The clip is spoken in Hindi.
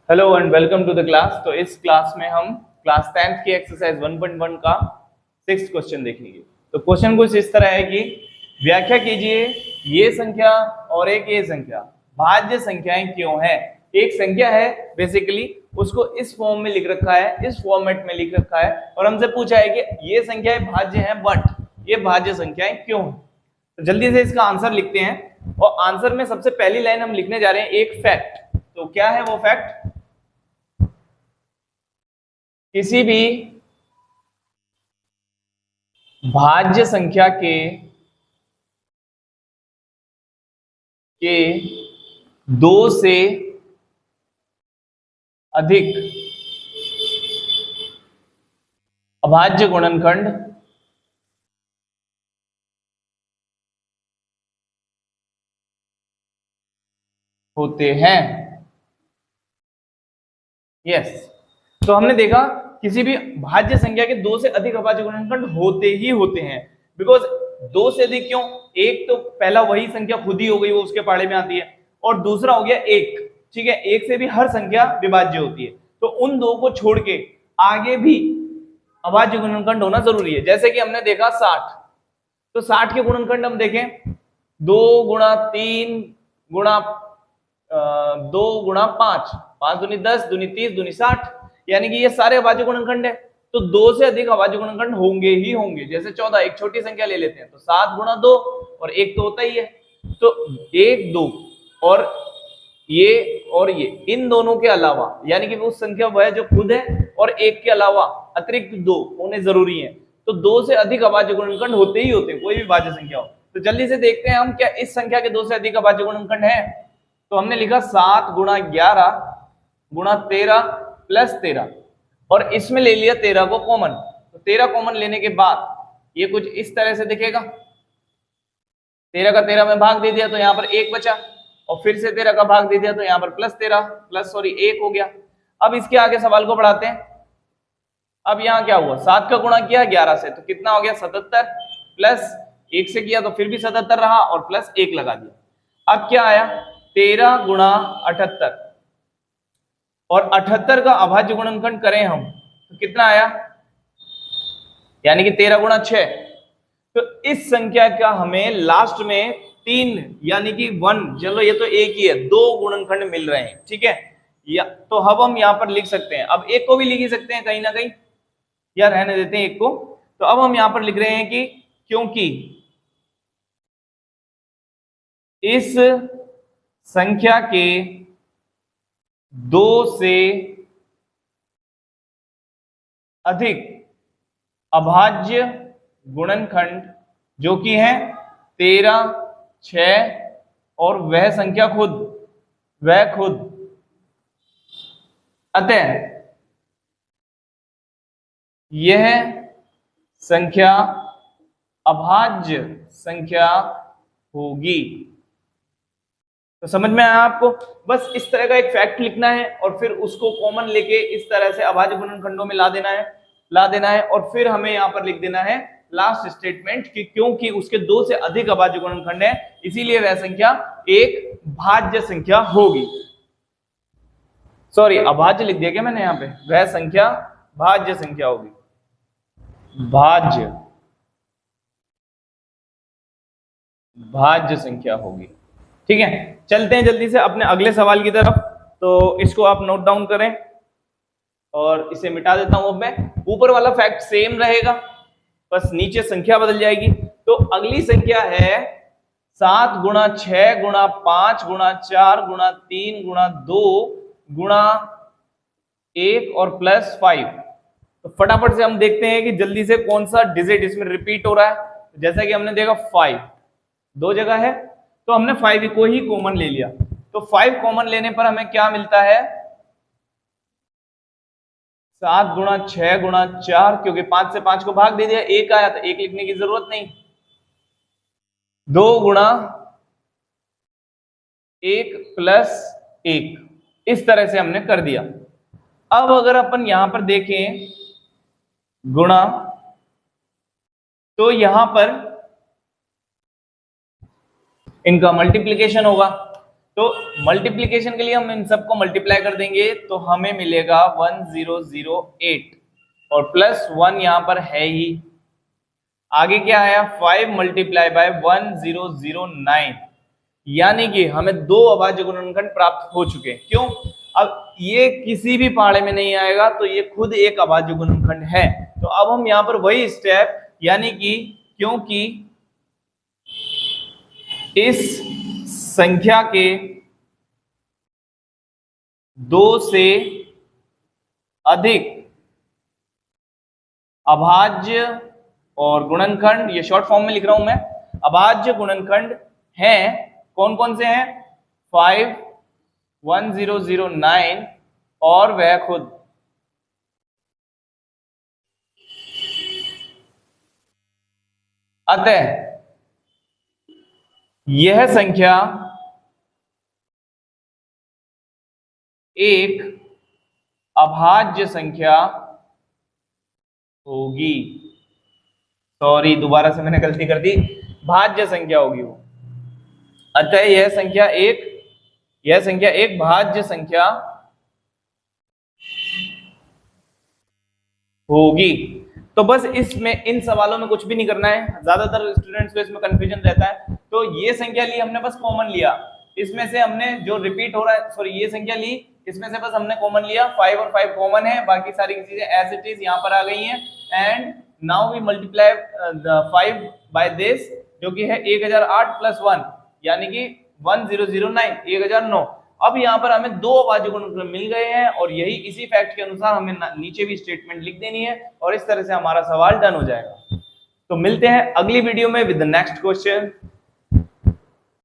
Hello and welcome to the class. तो इस क्लास में हम क्लास 10th की एक्सरसाइज 1.1 का 6th क्वेश्चन देखेंगे। तो क्वेश्चन कुछ इस तरह है कि व्याख्या कीजिए ये संख्या और एक ये संख्या भाज्य संख्याएं क्यों है। एक संख्या है बेसिकली, उसको इस फॉर्म में लिख रखा है, इस फॉर्मेट में लिख रखा है और हमसे पूछा है कि ये संख्याएं भाज्य हैं बट ये भाज्य संख्याएं क्यों हैं। तो जल्दी से इसका आंसर लिखते हैं और आंसर में सबसे पहली लाइन हम लिखने जा रहे हैं एक फैक्ट। तो क्या है वो फैक्ट? किसी भी भाज्य संख्या के दो से अधिक अभाज्य गुणनखंड होते हैं। यस, तो हमने देखा किसी भी भाज्य संख्या के दो से अधिक अभाज्य गुणनखंड होते ही होते हैं। बिकॉज दो से अधिक क्यों? एक तो पहला वही संख्या खुद ही हो गई, वो उसके पाड़े में आती है, और दूसरा हो गया एक। ठीक है, एक से भी हर संख्या विभाज्य होती है, तो उन दो को छोड़ के आगे भी अभाज्य गुणनखंड होना जरूरी है। जैसे कि हमने देखा 60, तो 60 के गुणनखंड हम देखें 2 गुणा 3 गुणा 2 गुणा 5, 5 दूनी 10 दूनी 30 दूनी 60, यानी कि ये सारे अभाज्य गुणनखंड है। तो दो से अधिक अभाज्य गुणनखंड होंगे ही होंगे। जैसे 14, एक छोटी संख्या ले लेते हैं तो 7 गुणा 2 और एक तो होता ही है, तो 1 2 और ये इन दोनों के अलावा, यानी कि वो संख्या वह जो खुद है और एक के अलावा अतिरिक्त दो होने जरूरी है। तो दो से अधिक अभाज्य गुणनखंड होते ही होते हैं, कोई भी भाज्य संख्या हो। तो जल्दी से देखते हैं हम क्या इस संख्या के दो से अधिक अभाज्य गुणनखंड है। तो हमने लिखा 7 गुणा 11 गुणा 13 प्लस 13, और इसमें ले लिया 13 को कॉमन। तो 13 कॉमन लेने के बाद ये कुछ इस तरह से दिखेगा। 13 का 13 में भाग दे दिया तो यहाँ पर 1 बचा, और फिर से 13 का भाग दे दिया तो यहाँ पर +1 हो गया। अब इसके आगे सवाल को बढ़ाते हैं। अब यहाँ क्या हुआ, 7 का गुणा किया 11 से तो कितना हो गया 77, प्लस 1 से किया तो फिर भी 77 रहा और प्लस 1 लगा दिया। अब क्या आया 13 गुणा 78, और 78 का अभाज्य गुणनखंड करें हम तो कितना आया, यानी कि 13 गुणा 6। तो इस संख्या का हमें लास्ट में 3 यानी कि 1, चलो ये तो एक ही है, 2 गुणनखंड मिल रहे हैं। ठीक है, या तो अब हम यहां पर लिख सकते हैं, अब एक को भी लिख ही सकते हैं कहीं ना कहीं, या रहने देते हैं एक को। तो अब हम यहां पर लिख रहे हैं कि क्योंकि इस संख्या के दो से अधिक अभाज्य गुणनखंड जो कि है 13, 6 और वह संख्या खुद, अतः यह संख्या अभाज्य संख्या होगी। तो समझ में आया आपको? बस इस तरह का एक फैक्ट लिखना है और फिर उसको कॉमन लेके इस तरह से अभाज्य गुणनखंडों में ला देना है और फिर हमें यहां पर लिख देना है लास्ट स्टेटमेंट कि क्योंकि उसके दो से अधिक अभाज्य गुणनखंड है इसीलिए वह संख्या एक भाज्य संख्या होगी। सॉरी, अभाज्य लिख दिया क्या मैंने यहां पे, वह संख्या भाज्य संख्या होगी, भाज्य संख्या होगी। ठीक है, चलते हैं जल्दी से अपने अगले सवाल की तरफ। तो इसको आप नोट डाउन करें और इसे मिटा देता हूं। अब मैं ऊपर वाला फैक्ट सेम रहेगा, बस नीचे संख्या बदल जाएगी। तो अगली संख्या है 7 गुणा 6 गुणा 5 गुणा 4 गुणा 3 गुणा 2 गुणा 1 और प्लस 5। तो फटाफट से हम देखते हैं कि जल्दी से कौन सा डिजिट इसमें रिपीट हो रहा है। जैसा कि हमने देखा 5 दो जगह है, तो हमने 5 को ही कॉमन ले लिया। तो 5 कॉमन लेने पर हमें क्या मिलता है 7 गुणा 6 गुणा 4, क्योंकि 5 से 5 को भाग दे दिया, 1 आया तो 1 लिखने की जरूरत नहीं। 2 गुणा 1 प्लस 1, इस तरह से हमने कर दिया। अब अगर अपन यहां पर देखें गुणा, तो यहां पर इनका मल्टीप्लिकेशन होगा। तो मल्टीप्लीकेशन के लिए हम इन सबको मल्टीप्लाई कर देंगे तो हमें मिलेगा 1008 और प्लस 1 यहां पर है ही। आगे क्या आया 5 मल्टीप्लाई बाय 1009, यानी कि हमें 2 अभाज्य गुणनखंड प्राप्त हो चुके हैं। क्यों? अब ये किसी भी पहाड़े में नहीं आएगा तो ये खुद एक अभाज्य गुणनखंड है। तो अब हम यहां पर वही स्टेप, यानी कि क्योंकि इस संख्या के 2 से अधिक अभाज्य और गुणनखंड, ये शॉर्ट फॉर्म में लिख रहा हूं मैं, अभाज्य गुणनखंड हैं, कौन कौन से हैं? 5, 1009 और वह खुद। अतः यह संख्या एक अभाज्य संख्या होगी। सॉरी, दोबारा से मैंने गलती कर दी, भाज्य संख्या होगी वो। अतः यह संख्या एक भाज्य संख्या होगी। तो बस इसमें इन सवालों में कुछ भी नहीं करना है, ज्यादातर स्टूडेंट्स को इसमें कंफ्यूजन रहता है। तो ये संख्या ली हमने, बस कॉमन लिया, इसमें से हमने जो रिपीट हो रहा है, सॉरी ये संख्या ली, इसमें से बस हमने कॉमन लिया, 5 और 5 कॉमन है, बाकी सारी चीजें एज इट इज यहाँ पर आ गई हैं। And now we multiply 5 by this, जो कि है 1008 प्लस 1, यानी कि 1009, 1009। अब यहाँ पर हमें 2 अभाज्य गुणनखंड मिल गए हैं और यही इसी फैक्ट के अनुसार हमें नीचे भी स्टेटमेंट लिख देनी है और इस तरह से हमारा सवाल डन हो जाएगा। तो मिलते हैं अगली वीडियो में विद द नेक्स्ट क्वेश्चन।